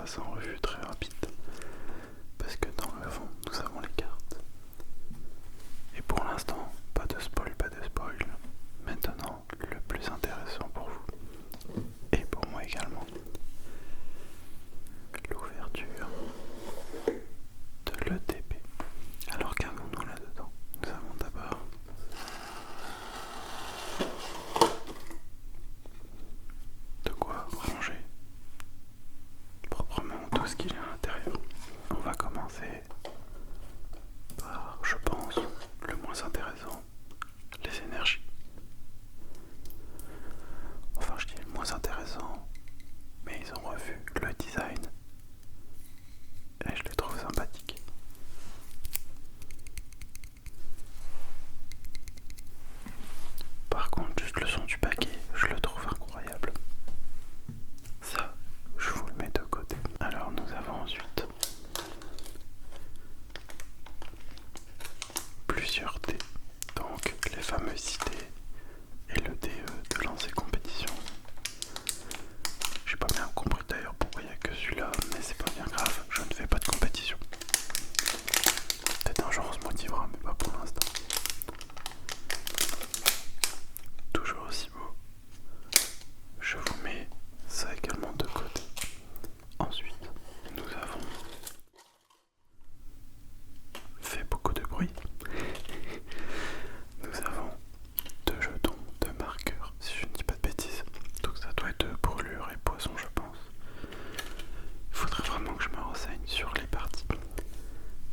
passe en revue très rapide parce que dans le fond nous avons les cartes. Et pour l'instant, pas de spoil, pas de spoil. Maintenant, le plus intéressant pour vous et pour moi également, l'ouverture de l'ETP. Alors qu'avons-nous là-dedans? Nous avons d'abord de quoi ranger proprement tout ce qu'il y a à l'intérieur. On va commencer par, je pense, le moins intéressant, les énergies. Enfin, je dis le moins intéressant, mais ils ont revu le design et je les trouve sympathiques. Par contre, juste le son du paquet, je le trouve incroyable. Ça, je vous le mets de côté. Alors, nous avons ensuite plusieurs dés, donc les fameuses idées et le dé de lancer compétition. J'ai pas bien compris d'ailleurs pourquoi il n'y a que celui-là, mais c'est pas bien grave, je ne fais pas de compétition. Peut-être un jour on se motivera, mais pas pour l'instant. Toujours aussi beau. Je vous mets ça également de côté. Ensuite, nous avons fait beaucoup de bruit. Nous avons 2 jetons de marqueurs, si je ne dis pas de bêtises. Donc ça doit être brûlure et poison, je pense. Il faudrait vraiment que je me renseigne sur les parties.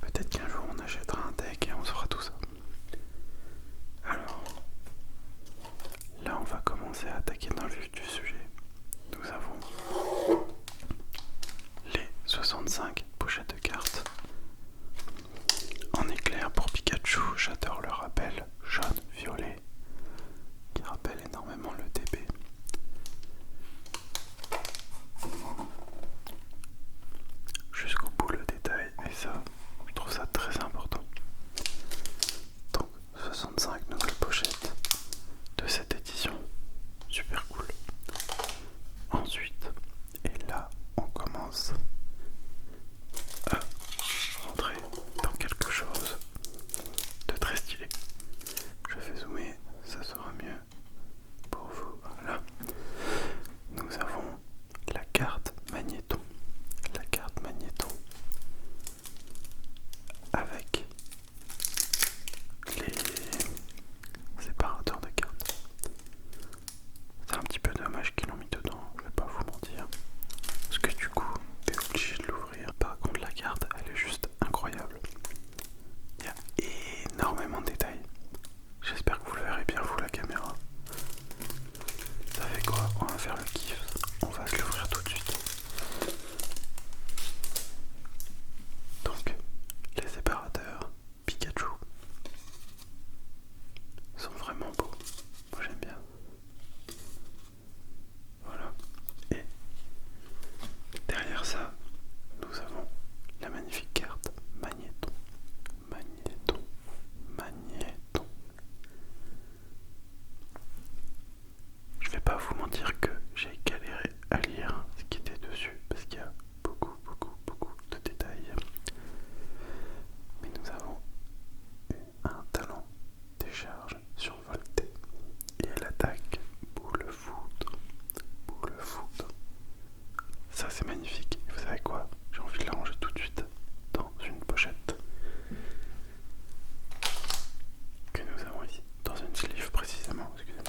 Peut-être qu'un jour on achètera un deck et on saura tout ça. Alors, là on va commencer à attaquer dans le vif du sujet. Nous avons les 65 pochettes de cartes. En éclair pour Pikachu, j'adore le rappel jaune-violet qui rappelle énormément le DB. Jusqu'au bout le détail, et ça, je trouve ça très important. Donc 65 nouvelles pochettes de cette édition, super cool. Ensuite, et là on commence à rentrer dans quelque chose de très stylé. Je vais zoomer, ça sera mieux pour vous. Voilà. Nous avons la carte magnéton. La carte magnéton avec les séparateurs de cartes. C'est un petit peu dommage qu'ils l'ont mis dedans, je vais pas vous mentir. Parce que du coup, t'es obligé de l'ouvrir. Par contre, la carte, elle est juste incroyable. Il y a énormément de détails. J'espère que vous le verrez bien, vous, la caméra. Ça fait quoi? On va faire le kiff. On va se l'ouvrir tout de suite. Donc, les séparateurs Pikachu sont vraiment beaux. Moi, j'aime bien. Voilà. Et derrière ça, nous avons la magnifique carte Magnéton. Magnéton. Magnéton. Je vais pas vous mentir que j'ai galéré à lire ce qui était dessus parce qu'il y a beaucoup de détails. Mais nous avons eu un talent décharge survolté et elle attaque boule foudre. Boule foudre. Ça c'est magnifique. Et vous savez quoi? J'ai envie de la ranger tout de suite dans une pochette que nous avons ici. Dans une sleeve précisément, excusez-moi.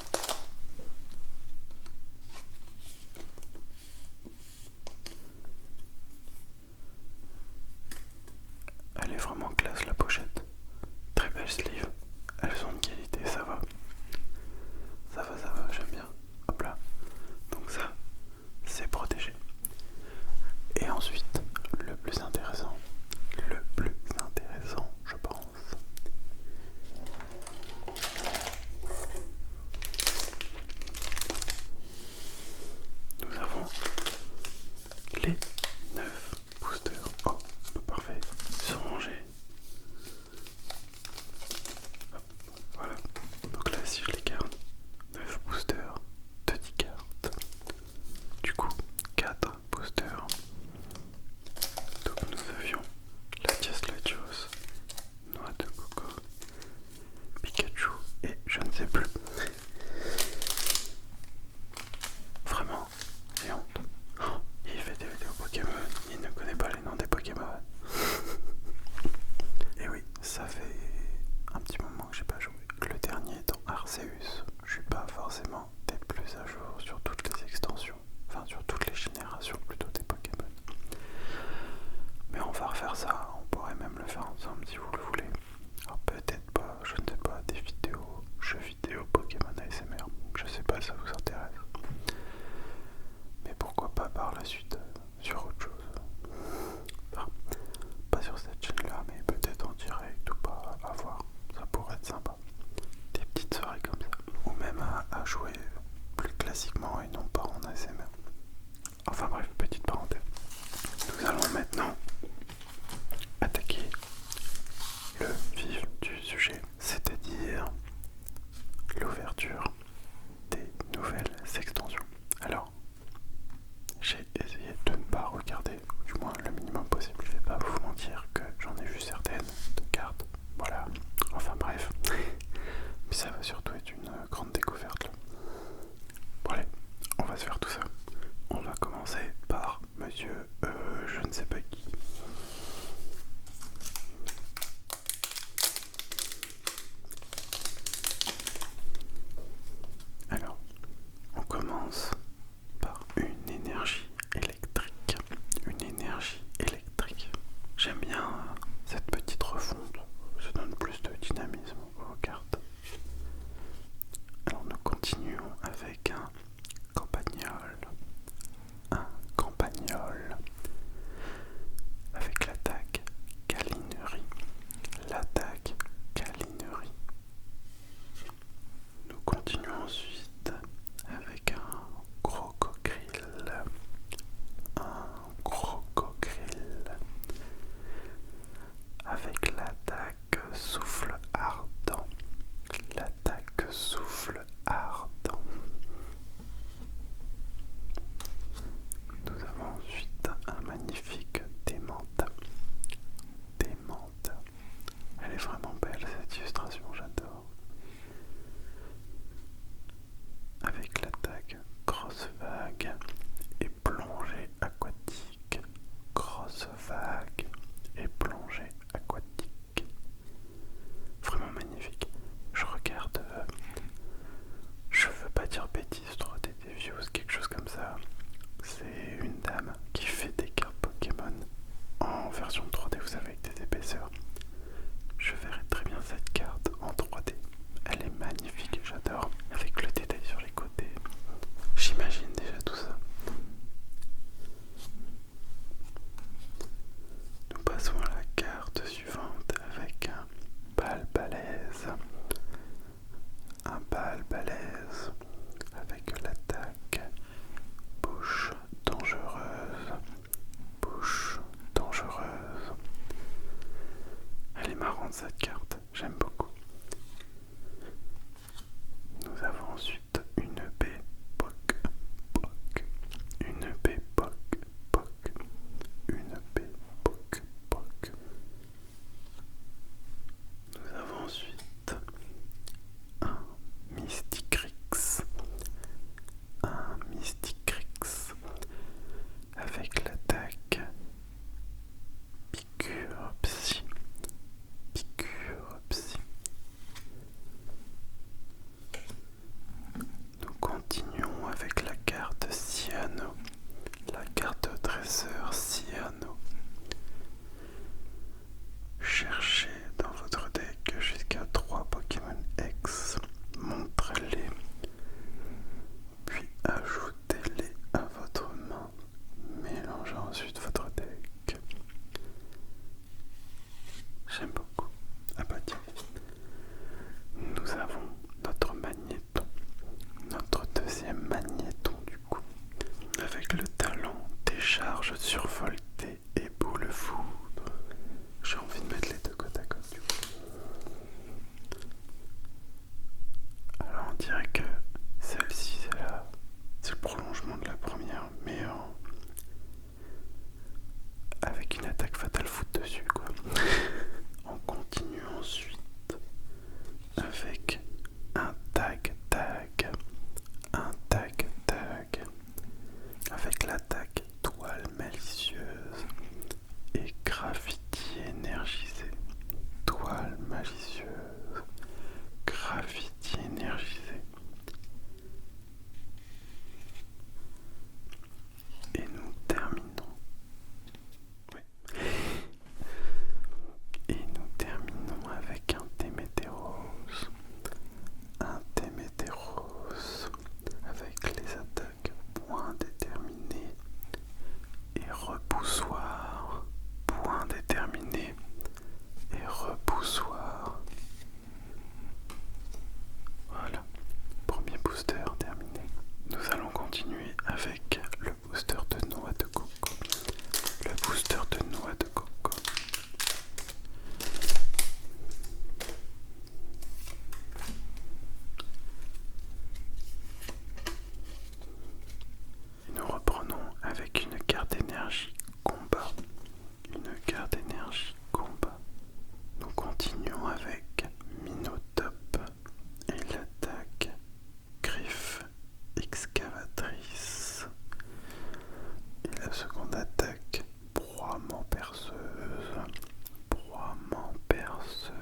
Elle est vraiment classe la pochette. Très belle sleeve. Elles sont de qualité, ça va. Ça va, j'aime bien. Hop là. Donc ça, c'est protégé. Et ensuite, le plus intéressant, je pense. Nous avons les 9 boosters. Oh, parfait. Ils sont rangés. intéressante cette carte, j'aime beaucoup. Nous avons ensuite une baie poc poc, une baie poc poc, une baie poc poc. Nous avons ensuite un Mysticrix, avec l'attaque Piqûre Psy. Nous continuons avec la carte Cyano, la carte dresseur Cyano. Cherchez dans votre deck jusqu'à 3 Pokémon X, montrez-les, puis ajoutez-les à votre main. Mélangez ensuite votre deck. J'aime beaucoup. Ah bah tiens. Nous avons notre magnéton. Notre deuxième magnéton du coup. Avec le talent décharge survoltée et boule foudre. J'ai envie de mettre les deux côte à côte du coup. Alors on dirait que celle-ci c'est le prolongement de la première, mais avec une attaque fatale foot dessus quoi. On continue ensuite avec un tag avec l'attaque toile malicieuse et graffiti énergisé. Toile malicieuse, graffiti énergisé. Et nous terminons. Oui. Et nous terminons avec un Témétéros. Un Témétéros avec les attaques point déterminé et repoussoir. Point déterminé et repoussoir. Voilà, premier booster terminé. Nous allons continuer avec le booster de noix de coco. Le booster de noix de coco. Nous reprenons avec une carte énergie combat. Une carte énergie combat. Nous continuons avec Minotop et l'attaque Griffe excavatrice. Et la seconde attaque Broiement perceuse. Broiement perceuse.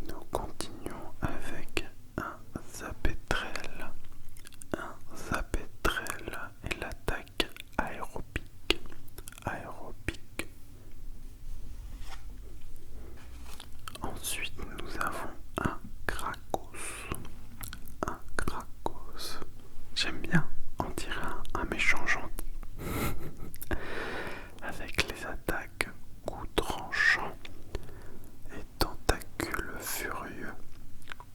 Nous continuons avec un Zapetrel. Un Zapetrel et l'attaque aérobique. Aérobique. Ensuite, nous avons un Krakos. Un Krakos. J'aime bien, on dirait un méchant gentil. Avec les attaques coup tranchant et tentacule furieux.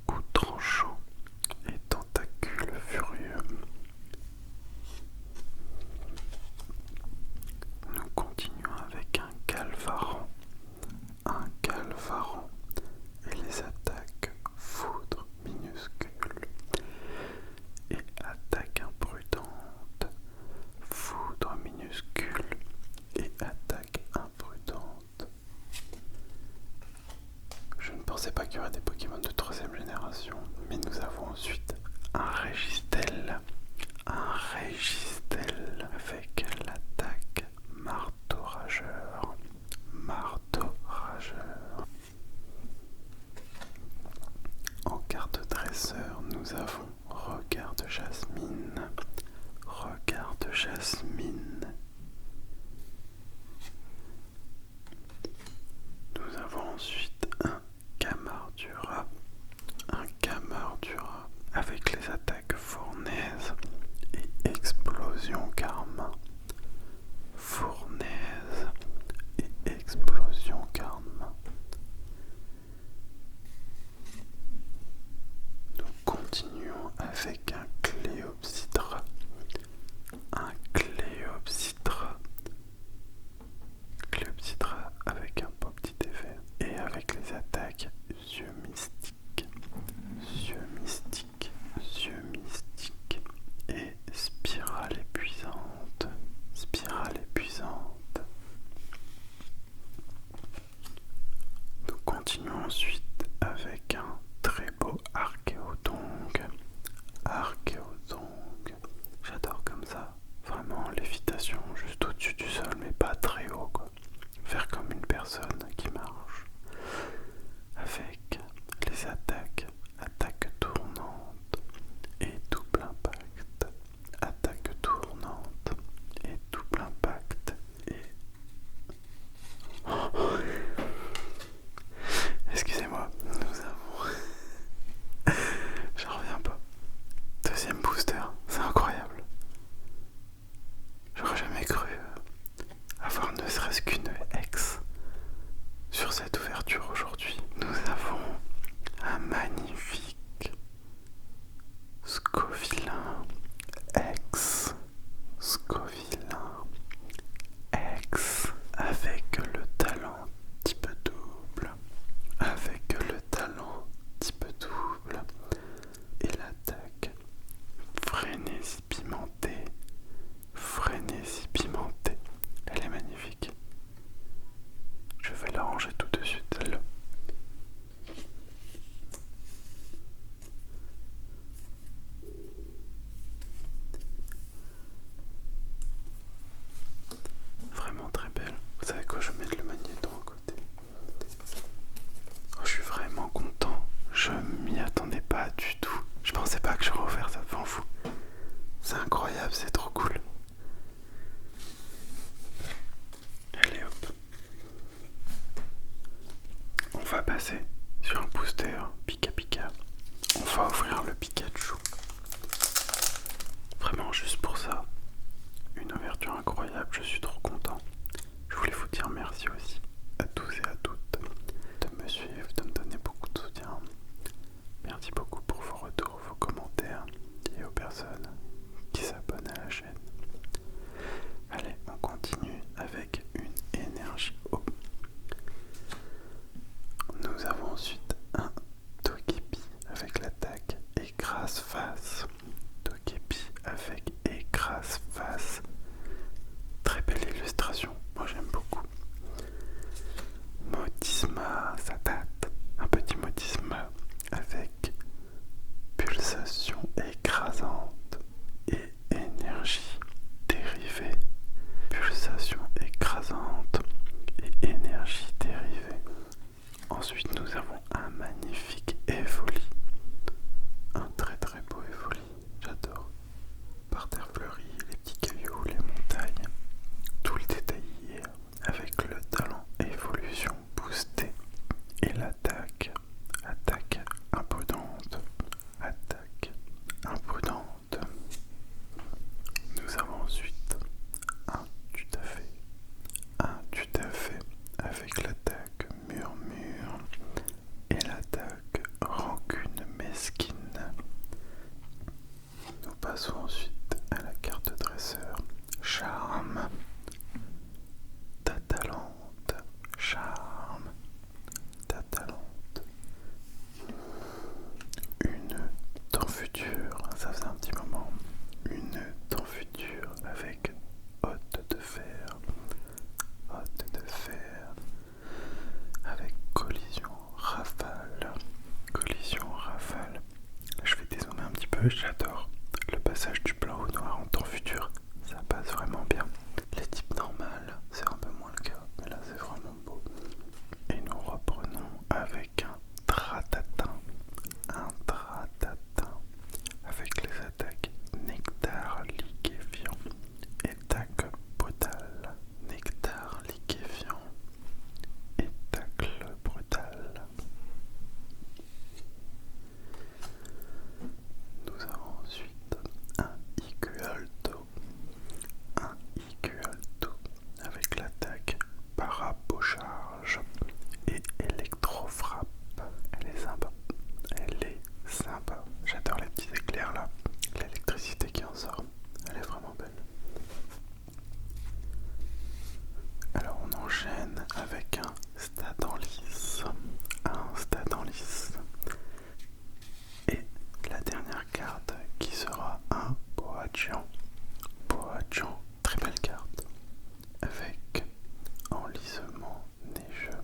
Coup tranchant et tentacule furieux. Nous continuons avec un Calvaran. Un Calvaran et les attaques foudre minuscule et attaque imprudente. Foudre minuscule et attaque imprudente. Je ne pensais pas qu'il y aurait des Pokémon de 3ème génération, mais nous avons ensuite un Régistel. Un Régistel avec l'attaque Marteau Rageur. Marteau Rageur. En carte dresseur, nous avons Regard de Jasmine. Regard de Jasmine. Nous avons ensuite un Camardura. je vais mettre le magnéton à côté. Oh, je suis vraiment content. Je m'y attendais pas du tout. Je pensais pas que j'aurais offert ça devant vous. C'est incroyable, c'est trop cool. Allez hop. On va passer sur un booster Pika Pika. On va ouvrir le Pikachu. Vraiment juste pour ça. Une ouverture incroyable, je suis trop content. Je voulais vous dire merci aussi à tous et à toutes de me suivre, de me donner beaucoup de soutien. Merci beaucoup pour vos retours, vos commentaires et aux personnes qui s'abonnent à la chaîne. Allez, on continue avec une énergie eau. Nous avons ensuite un Togepi avec l'attaque écrase face. Togepi avec écrase face. Très belle illustration, moi j'aime beaucoup. Modisma, ça date. Un petit Modisma avec pulsation écrasante et énergie dérivée. Pulsation écrasante et énergie dérivée. Ensuite nous avons un magnifique Evoli. Un très très beau Evoli, j'adore. Par terre fleurie, les petits cailloux, les montagnes, tout le détaillé avec le talent évolution boosté et l'attaque. Attaque imprudente. Attaque imprudente. Nous avons ensuite un tout-à-fait. Un tout-à-fait avec l'attaque murmure et l'attaque rancune mesquine. Nous passons ensuite à la carte dresseur. Charme. Ta talente. Charme. Ta talente. Une temps futur. Ça faisait un petit moment. Une temps futur avec hôte de fer. Hôte de fer. Avec collision rafale. Collision rafale. Je vais dézoomer un petit peu. J'adore le passage du blanc au noir en temps futur. Ça passe vraiment bien. Les types normales, c'est un peu moins le cas. Mais là, c'est vraiment beau. Et nous reprenons avec un Tratatin. Un Tratatin. Avec les attaques Nectar liquéfiant et tacle brutal. Nectar liquéfiant et tacle brutal. Nous avons ensuite un Igualdo. Un Igualdo avec l'attaque parapocharge et électrofrappe. Elle est sympa. Elle est sympa. J'adore les petits éclairs là. L'électricité qui en sort. Elle est vraiment belle. Alors on enchaîne avec un Stadanlis. Un Stadanlis. Et la dernière carte qui sera un Boajian. Boajian, très belle carte. Avec enlisement neigeux.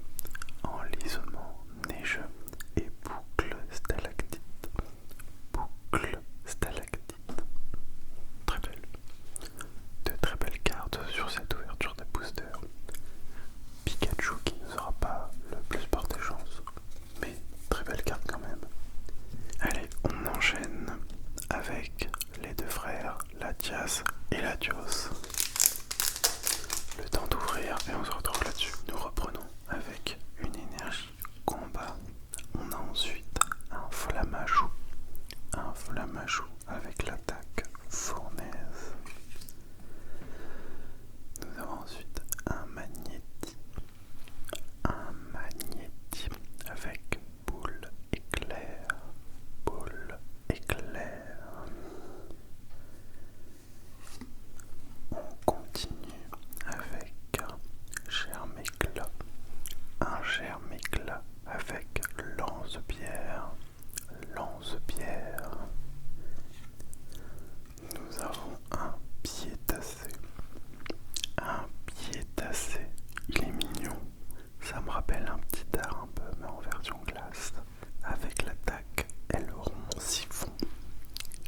Enlisement neigeux. Et boucle stalactite. Boucle stalactite. Très belle. De très belles cartes sur cette ouverture de booster. Pikachu qui ne sera pas le plus porté chance. Mais très belle carte quand même. Allez, on enchaîne avec les deux frères, Latias et Latios. Le temps d'ouvrir et on se retrouve là-dessus. Nous reprenons avec une énergie combat. On a ensuite un Flammajou. Un Flammajou avec l'attaque fournaise. Nous avons ensuite un Magnéti. Un Magnéti avec boule éclair. Boule éclair. On continue avec un Germéclat. Un Germéclat avec lance-pierre. Lance-pierre. Nous avons un Piétassé. Un Piétassé. Il est mignon. Ça me rappelle un petit art un peu, mais en version glace. Avec l'attaque aileron siphon.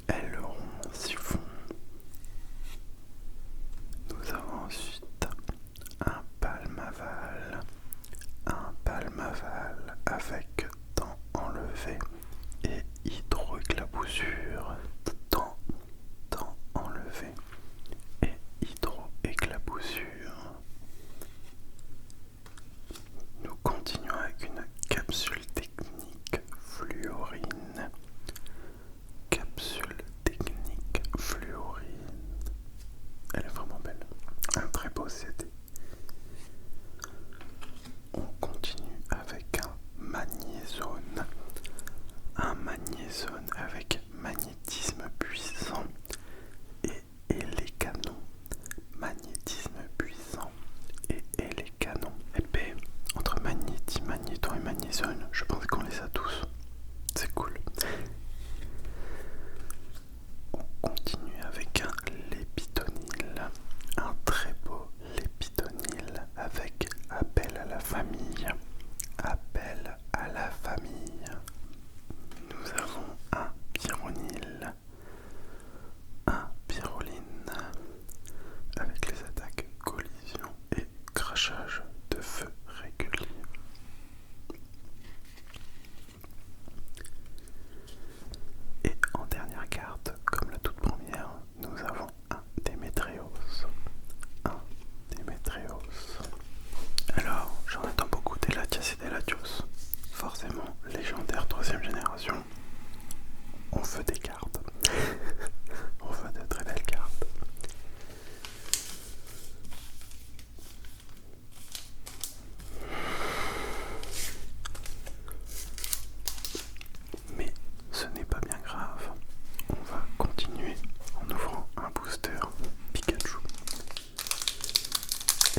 Aileron siphon. Nous avons ensuite un Palmaval.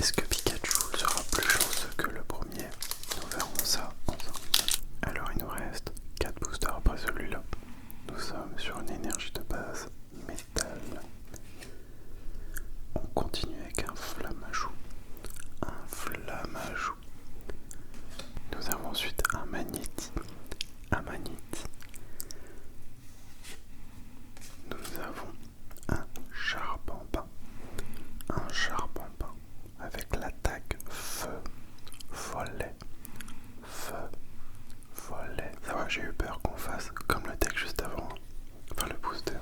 Est-ce que Pikachu sera plus chanceux que le premier? Nous verrons ça ensemble. Alors il nous reste 4 boosters après celui-là. Nous sommes sur une énergie de base métal. On continue avec un Flamajou. Un Flamajou. Nous avons ensuite un Magnéti. Un Magnéti. Nous avons un Charbambin. Un Charbambin avec l'attaque Feu Follet. Feu Follet. Ça va, j'ai eu peur qu'on fasse comme le deck juste avant. Enfin le booster.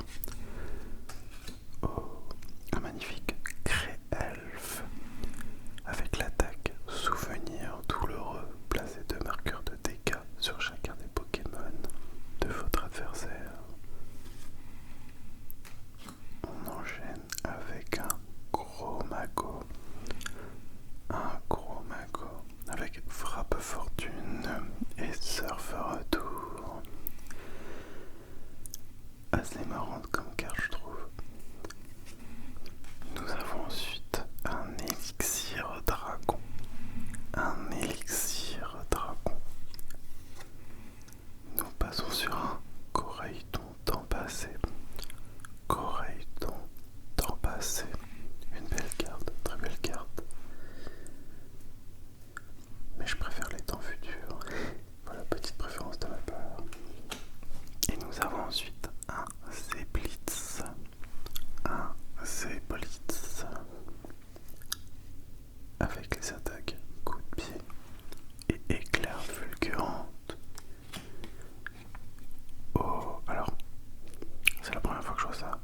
Oh, un magnifique Cré-Elfe avec l'attaque Souvenir douloureux. Placez 2 marqueurs de dégâts sur chacun des Pokémon de votre adversaire. On enchaîne avec un gros mago. Un gros mago avec Frappe Fortune et Surf Retour. Assez marrante comme carte, je trouve. Nous avons ensuite un Élixir Dragon. Un Élixir Dragon. Nous passons sur un Coraidon temps passé. Coraidon temps passé. Une belle carte, très belle carte. Mais je préfère les temps futurs. Voilà, petite préférence de ma part. Et nous avons ensuite un Zeblitz. Un Zeblitz. Avec les attaques coup de pied et éclair fulgurante. Oh, alors, c'est la première fois que je vois ça.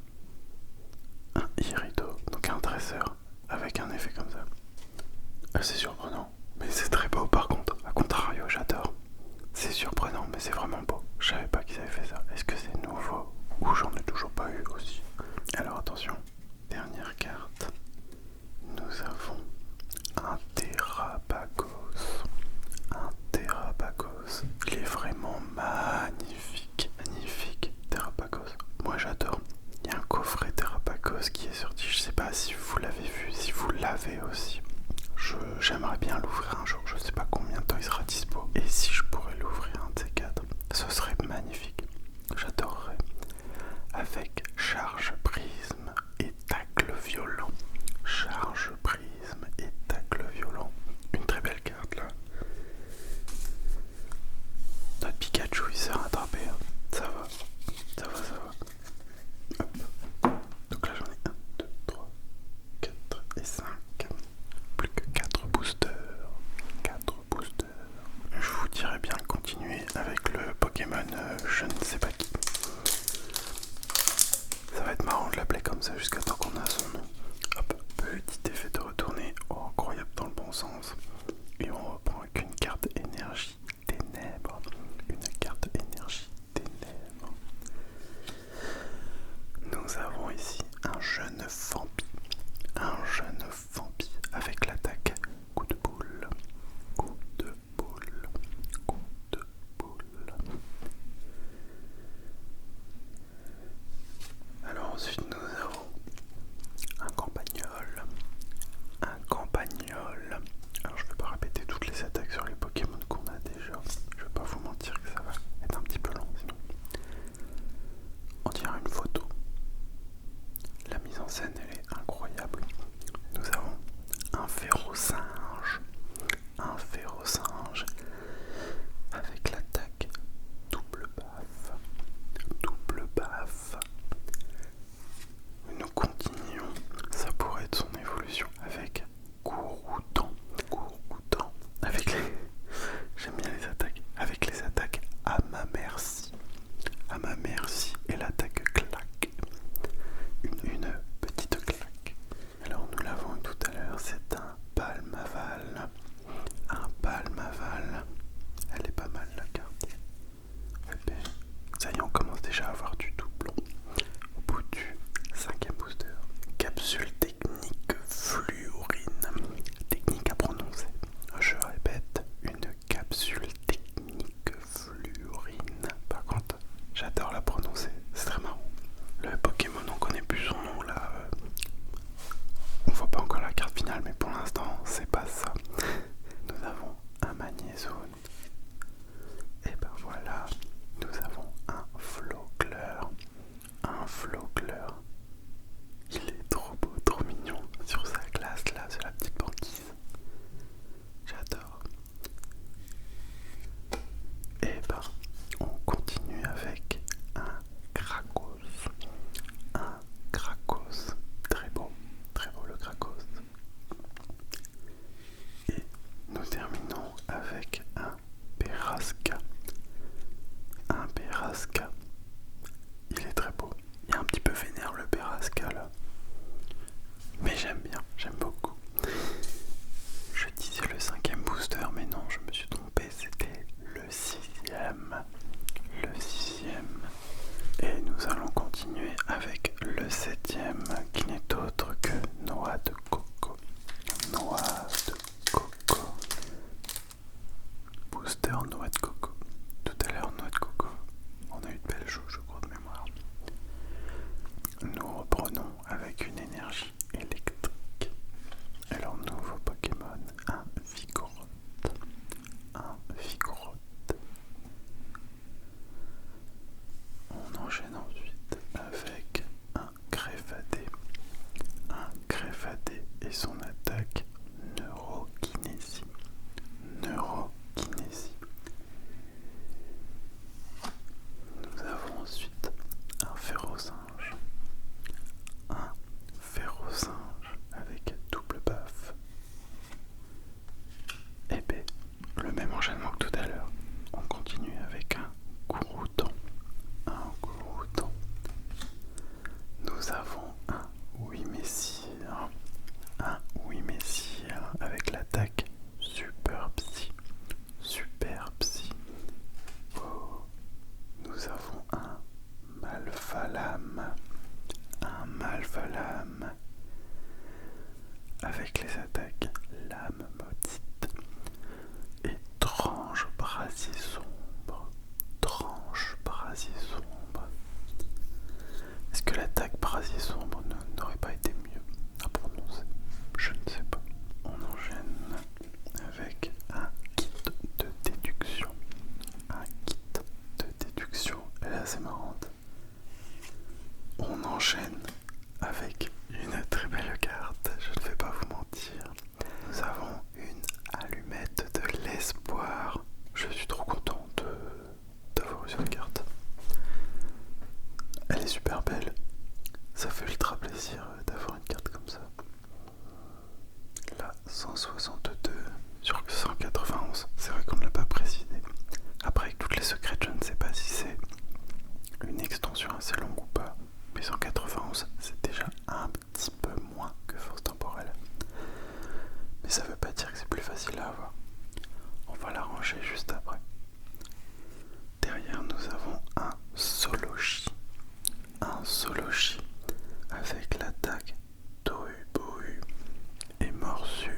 Un Irito, donc un dresseur avec un effet comme ça. C'est surprenant, mais c'est très beau par contre. A contrario, j'adore. C'est surprenant, mais c'est vraiment beau. Je savais pas qu'ils avaient fait ça. Est-ce que c'est nouveau ou j'en ai toujours pas eu aussi? Alors attention, dernière carte. Nous avons un Terrapagos. Un Terrapagos. Il est vraiment magnifique. Magnifique, Terrapagos. Moi j'adore. Il y a un coffret Terrapagos qui est sorti. Je sais pas si vous l'avez vu, si vous l'avez aussi. J'aimerais bien l'ouvrir un jour. Je sais pas combien de temps il sera dispo. Et si je pourrais l'ouvrir un de ces 4, ce serait magnifique. J'adorerais. Avec charge prisme et tacle violent. Charge prisme et tacle violent. Une très belle carte là. Notre Pikachu il s'est rattrapé. Ça va. Ça va, ça va. Hop. Donc là j'en ai 1, 2, 3, 4 et 5. Plus que 4 boosters. 4 boosters. Je vous dirais bien de continuer avec le Pokémon je ne sais pas qui. Ça va être marrant de l'appeler comme ça jusqu'à temps qu'on a son nom. Hop, petit effet de retourner. Oh, incroyable dans le bon sens. Et on reprend avec une carte énergie ténèbres. Une carte énergie ténèbres. Nous avons ici un jeune Fampi. Un jeune Fampi avec l'attaque coup de boule. Coup de boule. Coup de boule. Alors ensuite nous avons un Campagnol. Un Campagnol. Alors je vais pas répéter toutes les attaques sur les Pokémon qu'on a déjà. Je vais pas vous mentir que ça va être un petit peu long sinon. On dirait une photo. La mise en scène elle est incroyable. Nous avons un Férocinge. Un Férocinge avec l'attaque double baffe. Double baffe. Nous continuons. Ça pourrait être son évolution avec Gouroudan. Gouroudan. Avec les... J'aime bien les attaques. Avec les attaques à ma merci. À ma merci. Et l'attaque claque. Une petite claque. Alors nous l'avons tout à l'heure. C'est un Palmaval. Un Palmaval. Elle est pas mal la carte. Ça y est, on commence déjà à avoir du doublon. Au bout du 5e booster. Capsule technique fluorine. Technique à prononcer. Je répète, une capsule technique fluorine. Par contre, j'adore la prononcer. C'est très marrant. Le Pokémon, on connaît plus son nom là. On voit pas encore la carte finale, mais pour l'instant, j'aime bien, j'aime beaucoup. Je disais le 5e booster, mais non, je me suis trompé, c'était le 6e. Le 6e. Et nous allons continuer avec le 7e, qui n'est autre que noix de coco. Noix de coco. Booster noix de coco. Tout à l'heure, noix de coco. On a eu de belles choses, je crois, de mémoire. Nous reprenons avec une énergie électrique. Alors, nouveau Pokémon, un Vigoroth. Un Vigoroth. On enchaîne ensuite avec un Greffadé. Un Greffadé et son attaque Neurokinésie. Neurokinésie. Nous avons ensuite un Férosinge. Un Férosinge avec double baffe. Et B, le même enchaînement que tout à l'heure. On continue avec un Gouroutan. Un Gouroutan. Nous avons un Wimessire. Un Wimessire avec l'attaque Super Psy. Super Psy. Oh. Nous avons un Malphalam. Un Malphalam avec les attaques Lame Maudite et Tranche Brasier Sombre. Tranche Brasier Sombre. Est-ce que l'attaque Brasier Sombre n'aurait pas été mieux à prononcer? Je ne sais pas. On enchaîne avec un kit de déduction. Un kit de déduction. Elle est assez marrante. On enchaîne avec une très belle carte, je ne vais pas vous mentir. Nous avons une allumette de l'espoir. Je suis trop content d'avoir eu cette carte. Elle est super belle. Ça fait ultra plaisir d'avoir une carte comme ça. Là, 162 sur 191. C'est vrai qu'on ne l'a pas précisé. Après, avec toutes les secrètes, je ne sais pas si c'est une extension assez longue ou pas. Mais 191, c'est déjà un petit peu moins que Force Temporelle. Mais ça veut pas dire que c'est plus facile à avoir. On va la ranger juste après. Derrière, nous avons un Solochi. Un Solochi avec l'attaque Tohu-Bohu et morsure.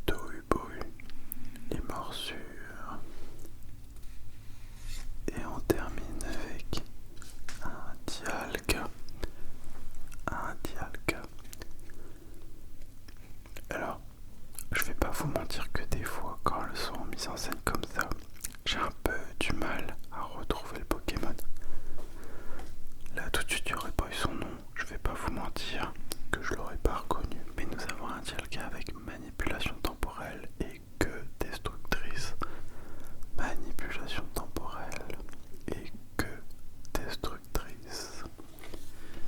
Tohu-Bohu et morsure. Et on termine avec un Dialga. Un Dialga. Alors, je vais pas vous mentir que des fois, quand elles sont mises en scène comme ça, j'ai un peu du mal à retrouver le Pokémon. Là, tout de suite, il n'y aurait pas eu son nom. Je vais pas vous mentir que je l'aurais pas reconnu. Mais nous avons un Dialga avec manipulation temporelle et que destructrice. Manipulation temporelle et que destructrice.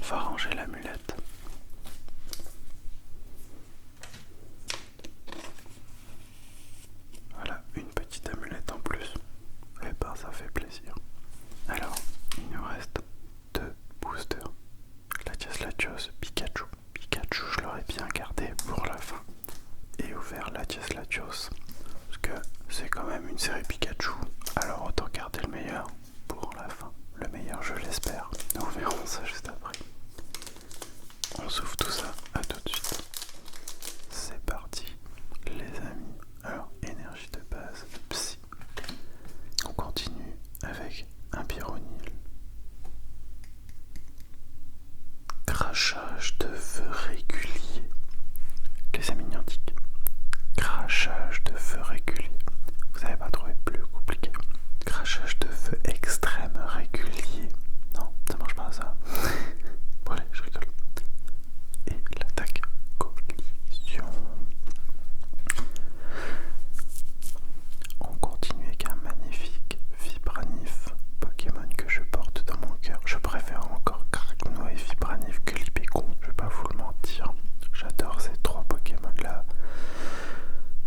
On va ranger l'amulette. Voilà, une petite amulette en plus. Et ben ça fait plaisir. Alors, il nous reste 2 boosters. Latias Latios, Pikachu. Pikachu, je l'aurais bien gardé pour la fin. Et ouvert Latias Latios. Parce que c'est quand même une série Pikachu. Alors autant garder le meilleur pour la fin. Le meilleur, je l'espère. Nous verrons ça juste après. On s'ouvre tout ça. À tout de suite. C'est parti, les amis. Alors, énergie de base, Psy. On continue avec un Pyronil. Crachage de feu régulier. Les amis niantiques. Crachage de feu régulier. Vous n'avez pas trouvé plus compliqué. Crachage de feu extrême régulier. Non, ça marche pas ça. Bon allez, je rigole. Et l'attaque collision. On continue avec un magnifique Vibranif, Pokémon que je porte dans mon cœur. Je préfère encore Kragno et Vibranif que Libécon, je vais pas vous le mentir. J'adore ces 3 Pokémon là.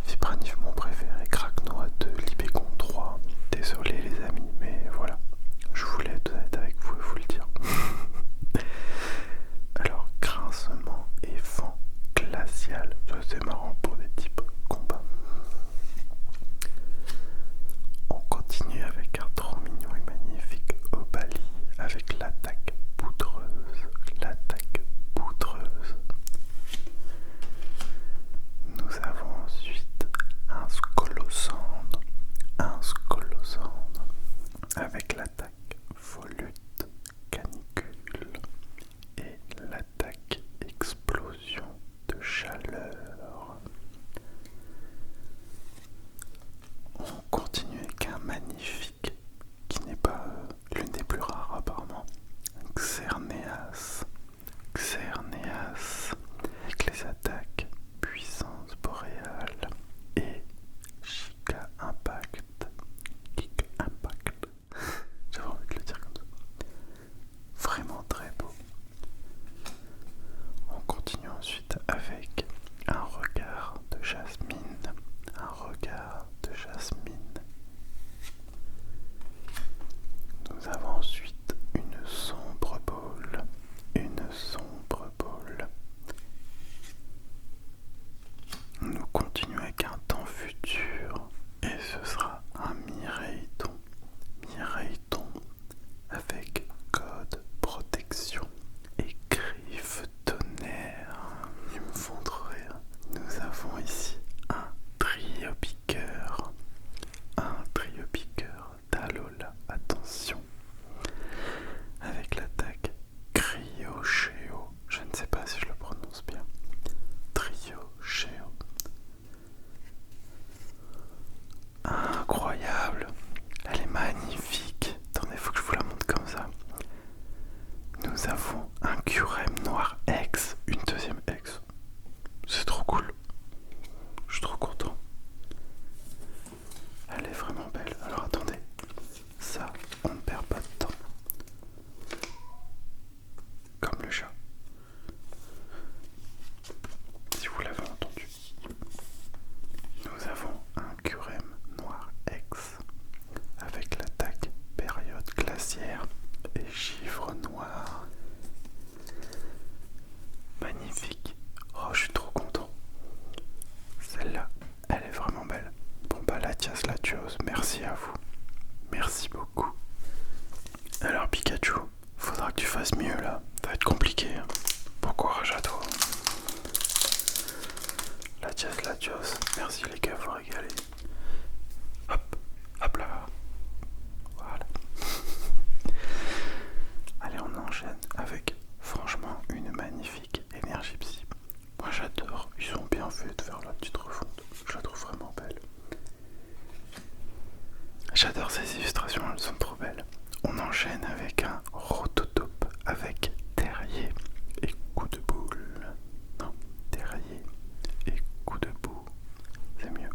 Vibranif mon préféré, Kragno 2, Libécon 3. Désolé les amis, mais voilà. Je voulais être honnête avec vous et vous le dire. Alors, grincement et vent glacial. Ça c'est marrant pour des types combats. On continue avec un trop mignon et magnifique Obali avec l'attaque poudreuse. L'attaque poudreuse. Nous avons ensuite un Scolosand. Un Scolosand avec l'attaque volute canicule et l'attaque explosion de chaleur. On continue avec un magnifique qui n'est pas l'une des plus rares apparemment, Xerneas. Xerneas avec les attaques puissance boréale et Giga Impact. Giga Impact. J'avais envie de le dire comme ça. Vraiment très beau. On continue ensuite avec un regard de jasmine. Un regard de jasmine. Nous avons ensuite une sombre boule. Une sombre boule. Nous continuons avec un temps futur. Et ce sera un Mireillton. Mireillton avec code protection et griffe tonnerre. Ils me font trop rire. Nous avons ici un trio piqueur. Un trio piqueur d'Alola. Attention. Avec l'attaque Cryocheo. Je ne sais pas si je le prononce bien. Cryocheo. Incroyable. Elle est magnifique. Attendez, faut que je vous la montre comme ça. Nous avons un Curem noir X, une deuxième X. C'est trop cool. Je suis trop content. Elle est vraiment belle. Alors attendez, ça, on ne perd pas de temps. Comme le chat. Si vous l'avez entendu. Nous avons un Curem noir X avec l'attaque période glaciaire et givre noir. Magnifique. Oh, je suis trop content. Celle-là, elle est vraiment belle. Bon bah Latias Latios, merci à vous. Merci beaucoup. Alors Pikachu, faudra que tu fasses mieux là. Ça va être compliqué. Bon courage à toi. Latias Latios, merci les gars, vous régalez. Hop, hop là. Voilà. Allez, on enchaîne avec franchement une magnifique énergie psy. Moi j'adore, ils ont bien fait de faire la petite refonte. Je la trouve vraiment belle. J'adore ces illustrations, elles sont trop belles. On enchaîne avec un Rototope avec terrier et coup de boule. Non, terrier et coup de boue. C'est mieux.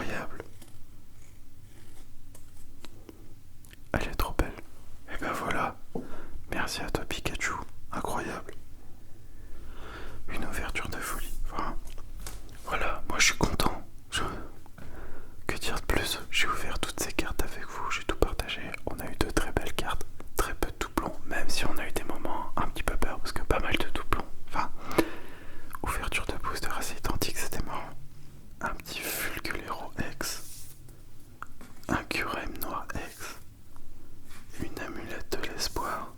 incroyable. Elle est trop belle. Et ben voilà. Merci à toi Pikachu. Incroyable. Une ouverture de folie. Enfin, voilà, moi je suis content. Que dire de plus? J'ai ouvert toutes ces cartes avec vous, j'ai tout partagé. On a eu de très belles cartes, très peu de doublons, même si on a eu des moments un petit peu peur parce que pas mal de doublons. Enfin, ouverture de booster assez identique, c'était marrant. Un petit Fulgulero X, un Curem Noir X, une amulette de l'espoir,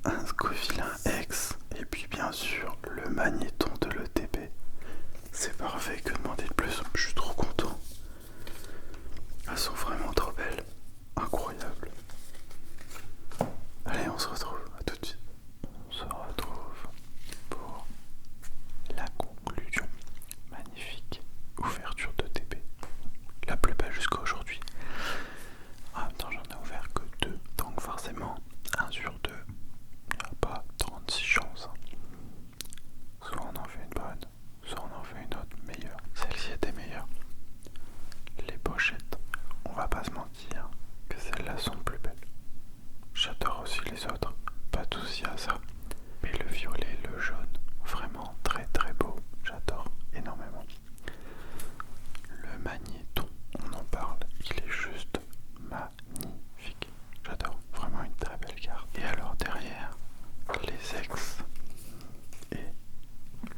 un Scovillain X, et puis bien sûr le magnéton de l'ETB. C'est parfait, que demander de plus? Je suis trop content. Elles sont vraiment trop belles. Incroyable. Allez, on se retrouve. À tout de suite. On se retrouve pour la conclusion. Magnifique ouverture de TP. La plus belle jusqu'à aujourd'hui. En même temps, j'en ai ouvert que 2. Donc forcément, 1 sur 2. Il n'y a pas 36 chances. Soit on en fait une bonne, soit on en fait une autre meilleure. Celle-ci était meilleure. Les pochettes, on va pas se mentir que celles-là sont plus belles. J'adore aussi les autres, pas de souci à ça. Mais le violet, le jaune, vraiment très très beau. J'adore énormément. Le magnéton, on en parle, il est juste magnifique. J'adore, vraiment une très belle carte. Et alors derrière, les ex et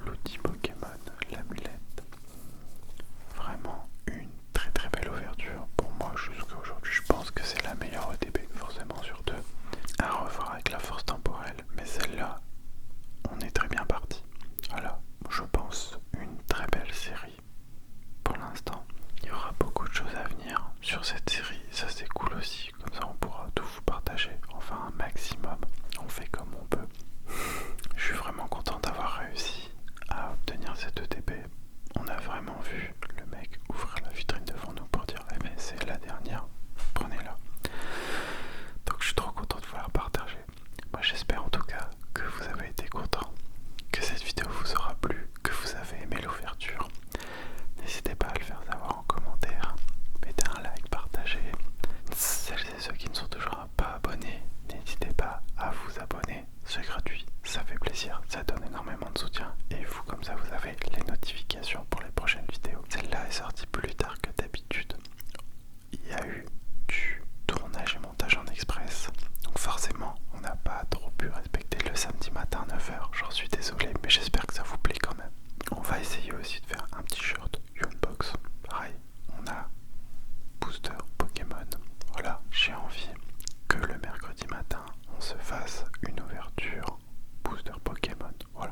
l'outil Pokémon, l'amulette. Vraiment une très très belle ouverture. Pour moi jusqu'à aujourd'hui, je pense que c'est la meilleure ETB, forcément sur 2. À revoir avec la force temporelle, mais celle-là, on est très bien parti. Voilà, je pense une très belle série. Pour l'instant, il y aura beaucoup de choses à venir sur cette série, ça c'est cool aussi, comme ça on pourra tout vous partager, enfin un maximum, on fait comme on peut. Je suis vraiment content d'avoir réussi à obtenir cette ETB. On a vraiment vu le mec ouvrir la vitrine devant nous pour dire eh mais c'est la dernière, prenez-la. Donc je suis trop content de vous la partager. Moi j'espère en tout cas que vous avez été contents, que cette vidéo vous aura plu, que vous avez aimé l'ouverture. N'hésitez pas à le faire savoir en commentaire, mettez un like, partagez. Celles et ceux qui ne sont toujours pas abonnés, n'hésitez pas à vous abonner, c'est gratuit, ça fait plaisir, ça donne énormément de soutien et vous comme ça vous avez les notifications pour les prochaines vidéos. Celle-là est sortie plus tard que d'habitude. Il y a eu du tournage et montage en express, donc forcément on n'a pas trop pu respecter le samedi matin à 9h, j'en suis désolé mais j'espère que ça vous plaît quand même. On va essayer aussi de faire un petit shirt Unbox, pareil, on a booster Pokémon. Voilà, j'ai envie que le mercredi matin on se fasse une ouverture booster Pokémon. Voilà,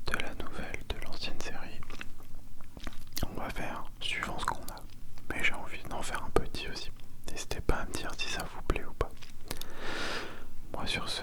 de la nouvelle, de l'ancienne série. On va faire suivant ce qu'on a, mais j'ai envie d'en faire un petit aussi. N'hésitez pas à me dire si ça vous plaît ou pas. Moi sur ce,